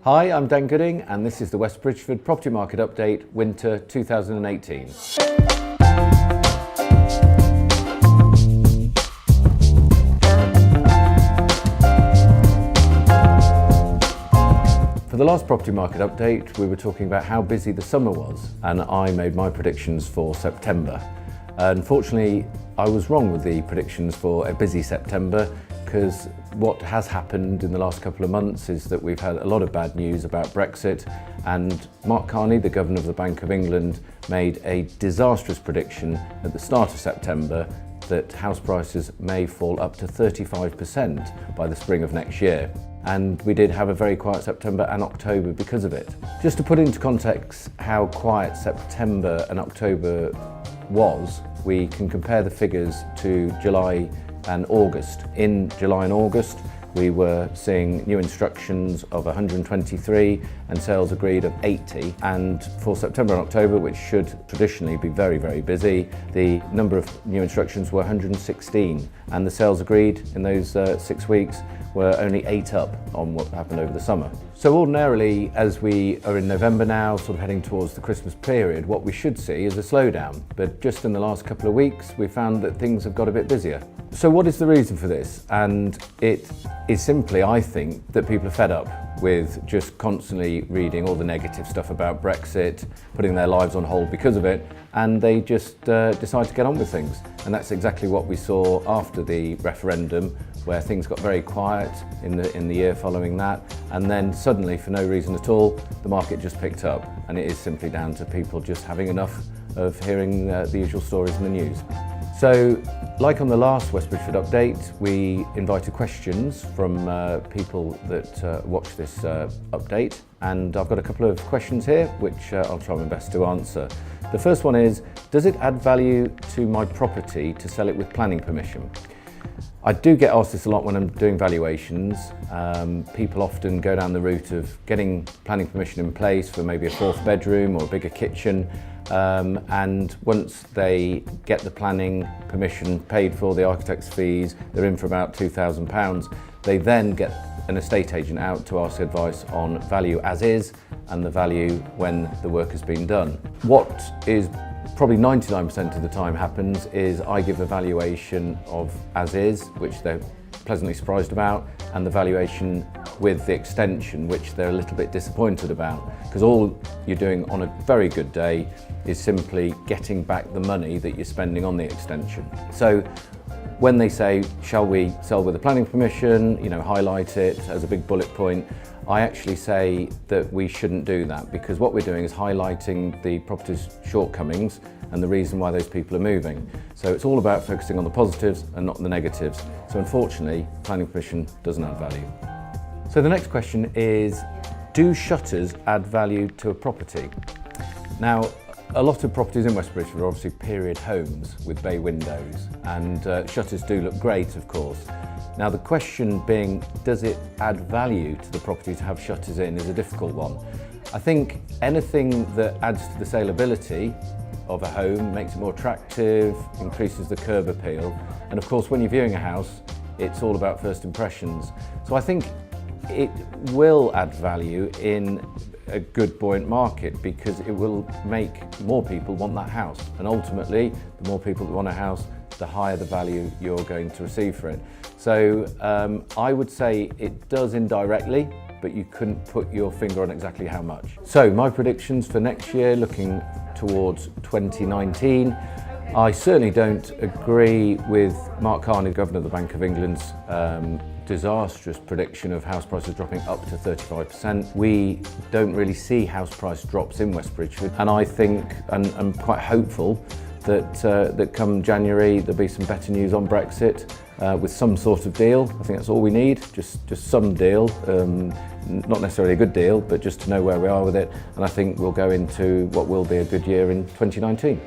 Hi, I'm Dan Gooding and this is the West Bridgford Property Market Update Winter 2018. For the last property market update, we were talking about how busy the summer was and I made my predictions for September. Unfortunately, I was wrong with the predictions for a busy September because what has happened in the last couple of months is that we've had a lot of bad news about Brexit, and Mark Carney, the Governor of the Bank of England, made a disastrous prediction at the start of September that house prices may fall up to 35% by the spring of next year. And we did have a very quiet September and October because of it. Just to put into context how quiet September and October was, we can compare the figures to July and August. In July and August, we were seeing new instructions of 123 and sales agreed of 80. And for September and October, which should traditionally be very, very busy, the number of new instructions were 116. And the sales agreed in those 6 weeks were only 8 up on what happened over the summer. So ordinarily, as we are in November now, sort of heading towards the Christmas period, what we should see is a slowdown. But just in the last couple of weeks, we found that things have got a bit busier. So what is the reason for this? And it is simply, I think, that people are fed up with just constantly reading all the negative stuff about Brexit, putting their lives on hold because of it, and they just decide to get on with things. And that's exactly what we saw after the referendum, where things got very quiet in the year following that, and then suddenly, for no reason at all, the market just picked up. And it is simply down to people just having enough of hearing the usual stories in the news. So, like on the last West Bridgford update, we invited questions from people that watch this update, and I've got a couple of questions here which I'll try my best to answer. The first one is, does it add value to my property to sell it with planning permission? I do get asked this a lot when I'm doing valuations. People often go down the route of getting planning permission in place for maybe a 4th bedroom or a bigger kitchen, and once they get the planning permission paid for, the architect's fees, they're in for about £2,000. They then get an estate agent out to ask advice on value as is and the value when the work has been done. What is probably 99% of the time happens is I give a valuation of as is, which they're pleasantly surprised about, and the valuation with the extension, which they're a little bit disappointed about, because all you're doing on a very good day is simply getting back the money that you're spending on the extension. So when they say, shall we sell with a planning permission, highlight it as a big bullet point, I actually say that we shouldn't do that, because what we're doing is highlighting the property's shortcomings and the reason why those people are moving. So it's all about focusing on the positives and not the negatives. So unfortunately, planning permission doesn't add value. So the next question is, do shutters add value to a property? Now, a lot of properties in West Bridgford are obviously period homes with bay windows, and shutters do look great, of course. Now the question being, does it add value to the property to have shutters in, is a difficult one. I think anything that adds to the saleability of a home, makes it more attractive, increases the curb appeal, and of course when you're viewing a house, it's all about first impressions. So I think it will add value in a good buoyant market, because it will make more people want that house, and ultimately the more people that want a house, the higher the value you're going to receive for it. So I would say it does indirectly, but you couldn't put your finger on exactly how much. So my predictions for next year, looking towards 2019, I certainly don't agree with Mark Carney, Governor of the Bank of England's disastrous prediction of house prices dropping up to 35%. We don't really see house price drops in West Bridgford, and I think, and I'm quite hopeful, that come January there'll be some better news on Brexit with some sort of deal. I think that's all we need, just some deal, not necessarily a good deal, but just to know where we are with it, and I think we'll go into what will be a good year in 2019.